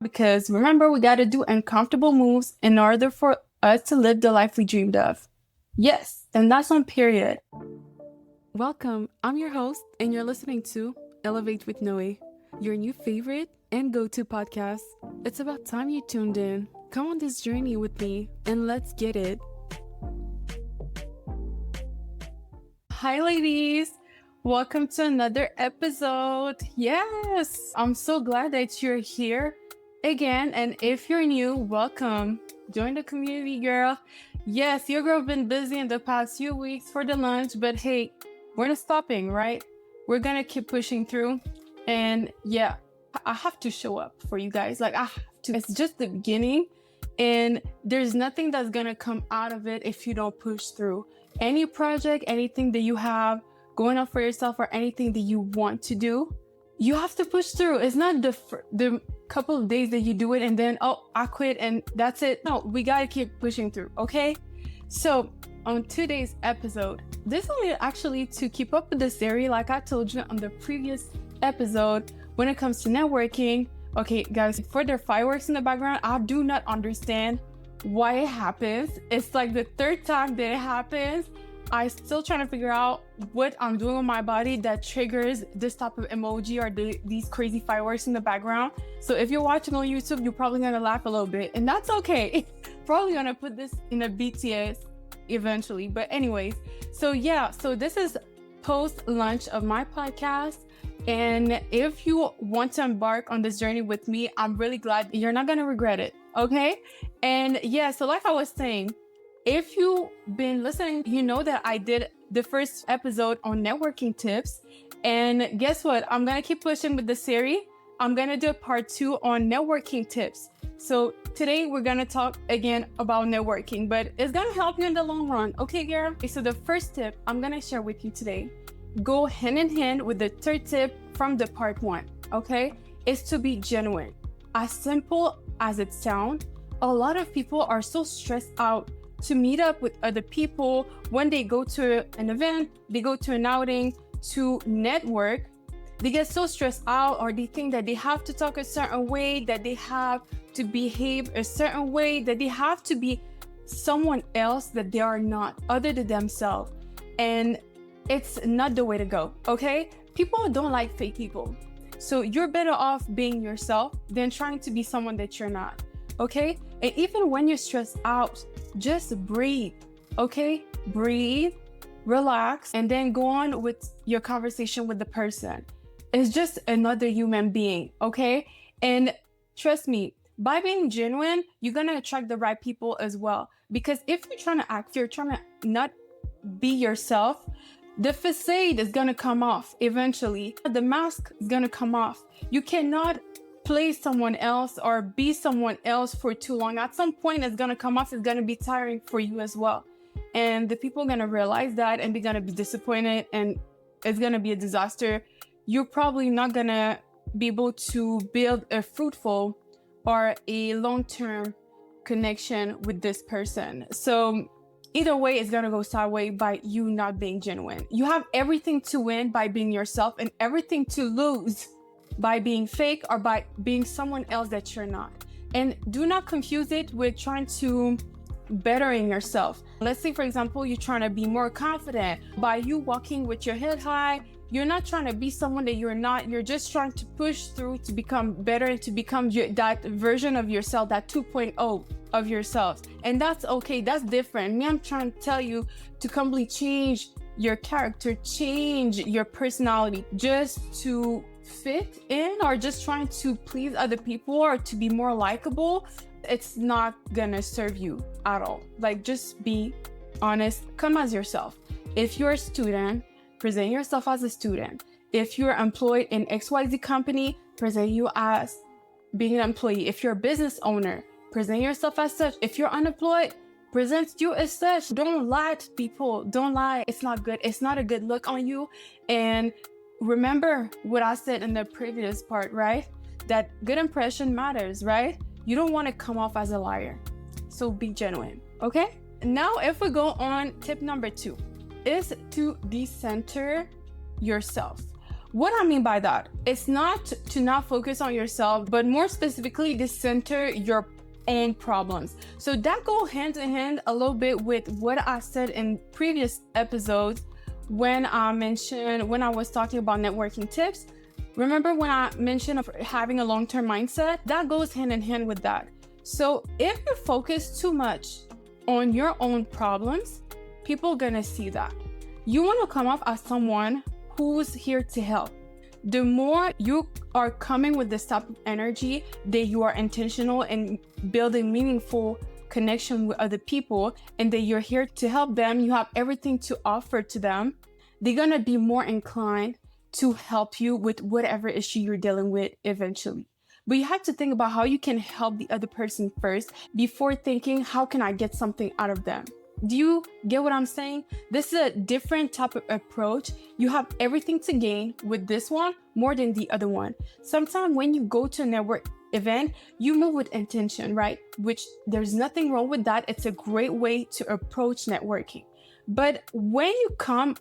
Because remember, we got to do uncomfortable moves in order for us to live the life we dreamed of. Yes, and that's on period. Welcome. I'm your host, and you're listening to Elevate with Noe, your new favorite and go-to podcast. It's about time you tuned in. Come on this journey with me, and let's get it. Hi, ladies. Welcome to another episode. Yes, I'm so glad that you're here again. And if you're new, welcome. Join the community, girl. Yes, your girl been busy in the past few weeks for the lunch, but hey, we're not stopping, right? We're gonna keep pushing through. And yeah, I have to show up for you guys. Like, I have to. It's just the beginning, and there's nothing that's gonna come out of it if you don't push through. Any project, anything that you have going on for yourself, or anything that you want to do, you have to push through. It's not the couple of days that you do it and then, oh, I quit and that's it. No, we gotta keep pushing through, okay? So on today's episode, this only actually to keep up with the series, like I told you on the previous episode, when it comes to networking. Okay, guys, for the fireworks in the background, I do not understand why it happens. It's like the third time that it happens. I still trying to figure out what I'm doing with my body that triggers this type of emoji or these crazy fireworks in the background. So if you're watching on YouTube, you're probably gonna laugh a little bit, and that's okay. Probably gonna put this in a BTS eventually. But anyways, so this is post lunch of my podcast. And if you want to embark on this journey with me, I'm really glad you're not gonna regret it. Okay. And yeah, so like I was saying, if you've been listening, you know that I did the first episode on networking tips. And guess what? I'm going to keep pushing with the series. I'm going to do a part 2 on networking tips. So today we're going to talk again about networking, but it's going to help you in the long run. Okay, girl? So the first tip I'm going to share with you today, go hand in hand with the third tip from the part 1. Okay? Is to be genuine. As simple as it sounds, a lot of people are so stressed out to meet up with other people when they go to an event, they go to an outing to network. They get so stressed out, or they think that they have to talk a certain way, that they have to behave a certain way, that they have to be someone else that they are not, other than themselves. And it's not the way to go, okay? People don't like fake people. So you're better off being yourself than trying to be someone that you're not, okay? And even when you're stressed out, just breathe, okay? Breathe, relax, and then go on with your conversation with the person. It's just another human being, okay? And trust me, by being genuine, you're gonna attract the right people as well. Because if you're trying to act, you're trying to not be yourself, the facade is gonna come off eventually. The mask is gonna come off. You cannot play someone else or be someone else for too long. At some point, it's gonna come off. It's gonna be tiring for you as well. And the people are gonna realize that and they're gonna be disappointed, and it's gonna be a disaster. You're probably not gonna be able to build a fruitful or a long-term connection with this person. So either way, it's gonna go sideways by you not being genuine. You have everything to win by being yourself and everything to lose by being fake or by being someone else that you're not. And do not confuse it with trying to bettering yourself. Let's say, for example, you're trying to be more confident. By you walking with your head high, you're not trying to be someone that you're not. You're just trying to push through to become better and to become that version of yourself, that 2.0 of yourself. And that's okay. That's different. Me, I'm trying to tell you to completely change your character, change your personality just to fit in, or just trying to please other people or to be more likable. It's not gonna serve you at all. Like, just be honest, come as yourself. If you're a student, present yourself as a student. If you're employed in XYZ company, present you as being an employee. If you're a business owner, present yourself as such. If you're unemployed, present you as such. Don't lie to people. Don't lie. It's not good. It's not a good look on you. And remember what I said in the previous part, right? That good impression matters, right? You don't want to come off as a liar. So be genuine, okay? Now, if we go on tip number 2, is to decenter yourself. What I mean by that, it's not to not focus on yourself, but more specifically to center your own problems. So that goes hand in hand a little bit with what I said in previous episodes when I was talking about networking tips. Remember when I mentioned of having a long-term mindset? That goes hand in hand with that. So if you focus too much on your own problems, people are gonna see that. You want to come off as someone who's here to help. The more you are coming with this type of energy, that you are intentional in building meaningful connection with other people, and that you're here to help them, you have everything to offer to them, they're gonna be more inclined to help you with whatever issue you're dealing with eventually. But you have to think about how you can help the other person first before thinking, how can I get something out of them? Do you get what I'm saying? This is a different type of approach. You have everything to gain with this one more than the other one. Sometimes when you go to a network event, you move with intention, right? Which there's nothing wrong with that. It's a great way to approach networking. But when you come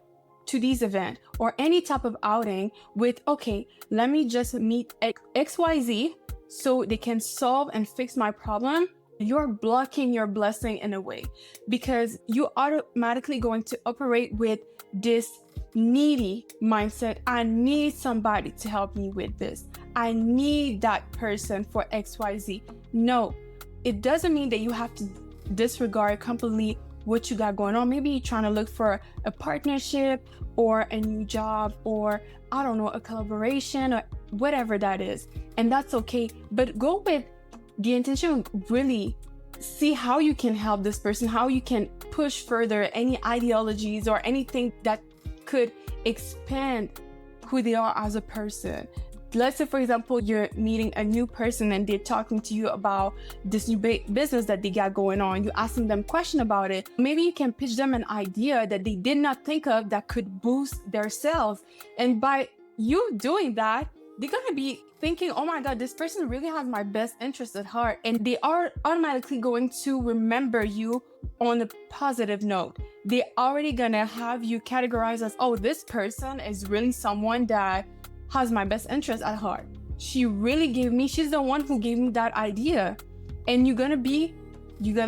to these events or any type of outing with, okay, let me just meet XYZ so they can solve and fix my problem, you're blocking your blessing in a way, because you automatically going to operate with this needy mindset. I need somebody to help me with this. I need that person for XYZ. No, it doesn't mean that you have to disregard completely what you got going on. Maybe you're trying to look for a partnership or a new job, or I don't know, a collaboration or whatever that is. And that's okay. But go with the intention, really see how you can help this person, how you can push further any ideologies or anything that could expand who they are as a person. Let's say, for example, you're meeting a new person and they're talking to you about this new business that they got going on. You're asking them a question about it. Maybe you can pitch them an idea that they did not think of that could boost their sales. And by you doing that, they're going to be thinking, oh my God, this person really has my best interest at heart. And they are automatically going to remember you on a positive note. They're already going to have you categorized as, oh, this person is really someone that has my best interest at heart. She's the one who gave me that idea. And you're gonna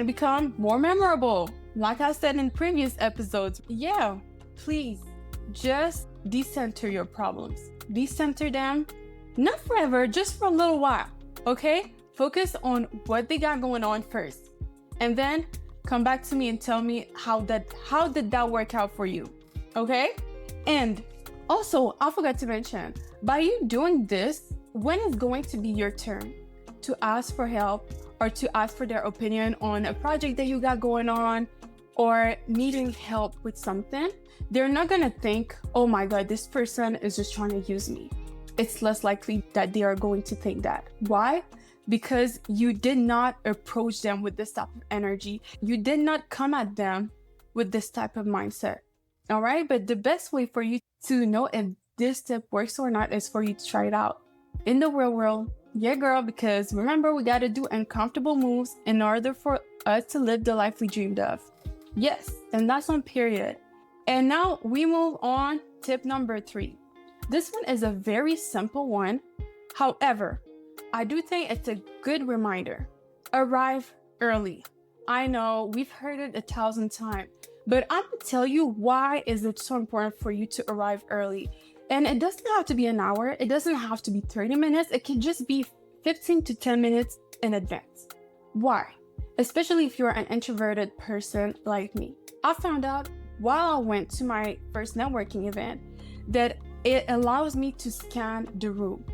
become more memorable. Like I said in previous episodes, yeah, please just decenter your problems. Decenter them, not forever, just for a little while, okay? Focus on what they got going on first. And then come back to me and tell me how did that work out for you, okay? And also, I forgot to mention, by you doing this, when it's going to be your turn to ask for help or to ask for their opinion on a project that you got going on or needing help with something, they're not gonna think, oh my God, this person is just trying to use me. It's less likely that they are going to think that. Why? Because you did not approach them with this type of energy. You did not come at them with this type of mindset. All right, but the best way for you to know if this tip works or not is for you to try it out in the real world. Yeah, girl, because remember, we got to do uncomfortable moves in order for us to live the life we dreamed of. Yes, and that's on period. And now we move on. Tip number 3. This one is a very simple one. However, I do think it's a good reminder. Arrive early. I know we've heard it 1,000 times. But I'm gonna tell you why is it so important for you to arrive early. And it doesn't have to be an hour. It doesn't have to be 30 minutes. It can just be 15 to 10 minutes in advance. Why? Especially if you're an introverted person like me. I found out while I went to my first networking event that it allows me to scan the room.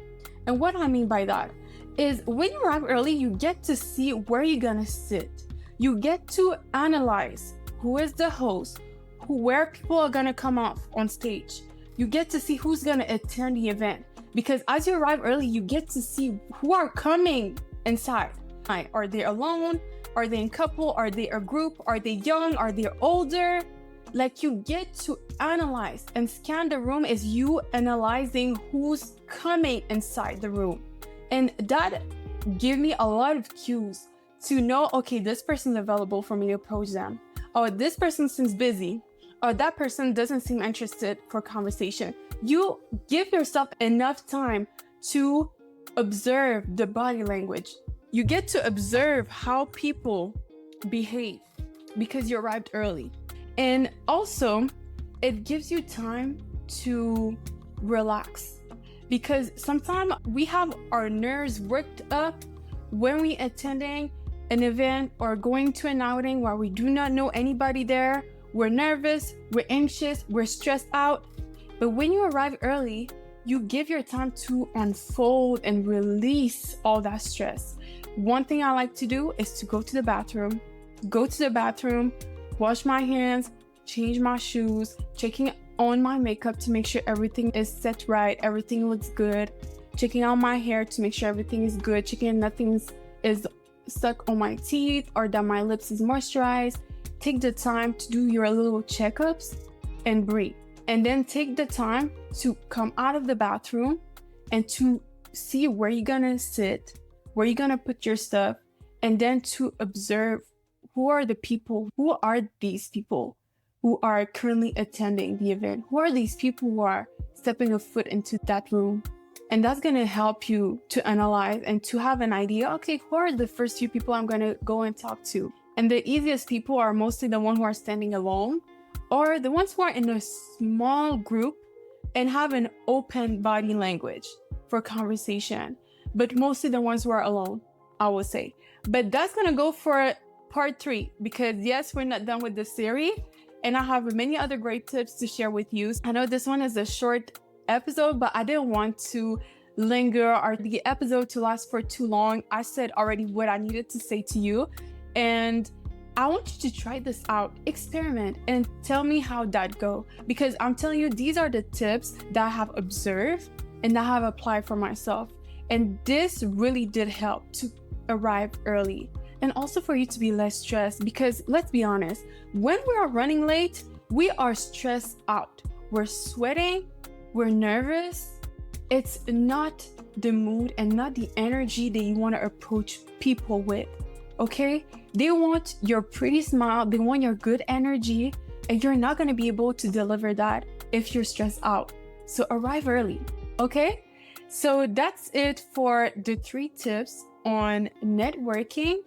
And what I mean by that is when you arrive early, you get to see where you're gonna sit. You get to analyze who is the host, where people are gonna come off on stage. You get to see who's gonna attend the event, because as you arrive early, you get to see who are coming inside. Are they alone? Are they in couple? Are they a group? Are they young? Are they older? Like, you get to analyze and scan the room as you analyzing who's coming inside the room. And that give me a lot of cues to know, okay, this person's available for me to approach them. Oh, this person seems busy. Or that person doesn't seem interested for conversation. you give yourself enough time to observe the body language. You get to observe how people behave because you arrived early. And also, it gives you time to relax because sometimes we have our nerves worked up when we attending an event or going to an outing where we do not know anybody there. We're nervous, we're anxious, we're stressed out. But when you arrive early, you give your time to unfold and release all that stress. One thing I like to do is to go to the bathroom, wash my hands, change my shoes, checking on my makeup to make sure everything is set right, everything looks good, checking out my hair to make sure everything is good, checking nothing is stuck on my teeth or that my lips is moisturized. Take the time to do your little checkups and breathe. And then take the time to come out of the bathroom and to see where you're gonna sit, where you're gonna put your stuff, and then to observe who are these people who are currently attending the event? Who are these people who are stepping a foot into that room? And that's gonna help you to analyze and to have an idea, okay, who are the first few people I'm gonna go and talk to? And the easiest people are mostly the ones who are standing alone or the ones who are in a small group and have an open body language for conversation, but mostly the ones who are alone, I would say. But that's gonna go for part 3 because yes, we're not done with the series and I have many other great tips to share with you. I know this one is a short episode, but I didn't want to linger or the episode to last for too long. I said already what I needed to say to you, and I want you to try this out, experiment, and tell me how that go. Because I'm telling you, these are the tips that I have observed and that I have applied for myself. And this really did help to arrive early. And also for you to be less stressed, because let's be honest, when we are running late, we are stressed out. We're sweating, we're nervous. It's not the mood and not the energy that you want to approach people with, okay? They want your pretty smile, they want your good energy, and you're not going to be able to deliver that if you're stressed out. So arrive early, okay? So that's it for the 3 tips on networking,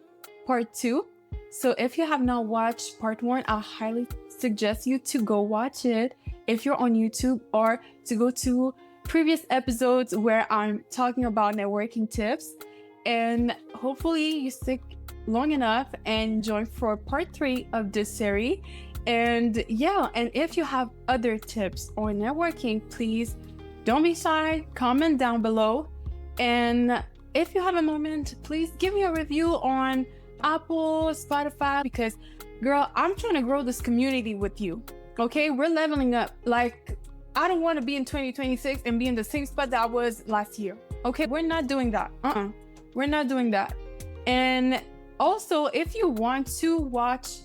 part 2. So if you have not watched part 1, I highly suggest you to go watch it if you're on YouTube, or to go to previous episodes where I'm talking about networking tips. And hopefully you stick long enough and join for part 3 of this series. And yeah, and if you have other tips on networking, please don't be shy, comment down below. And if you have a moment, please give me a review on Apple, Spotify, because girl, I'm trying to grow this community with you. Okay, we're leveling up. Like, I don't want to be in 2026 and be in the same spot that I was last year. Okay, we're not doing that. We're not doing that. And also, if you want to watch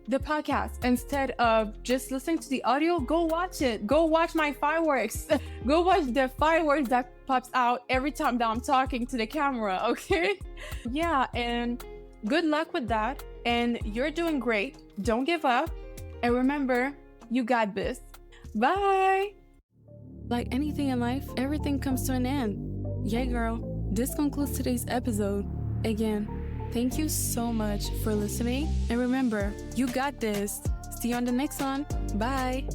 the podcast instead of just listening to the audio, go watch it. Go watch my fireworks. Go watch the fireworks that pops out every time that I'm talking to the camera, okay? Yeah, and good luck with that. And you're doing great. Don't give up. And remember, you got this. Bye. Like anything in life, everything comes to an end. Yeah, girl. This concludes today's episode. Again, thank you so much for listening. And remember, you got this. See you on the next one. Bye.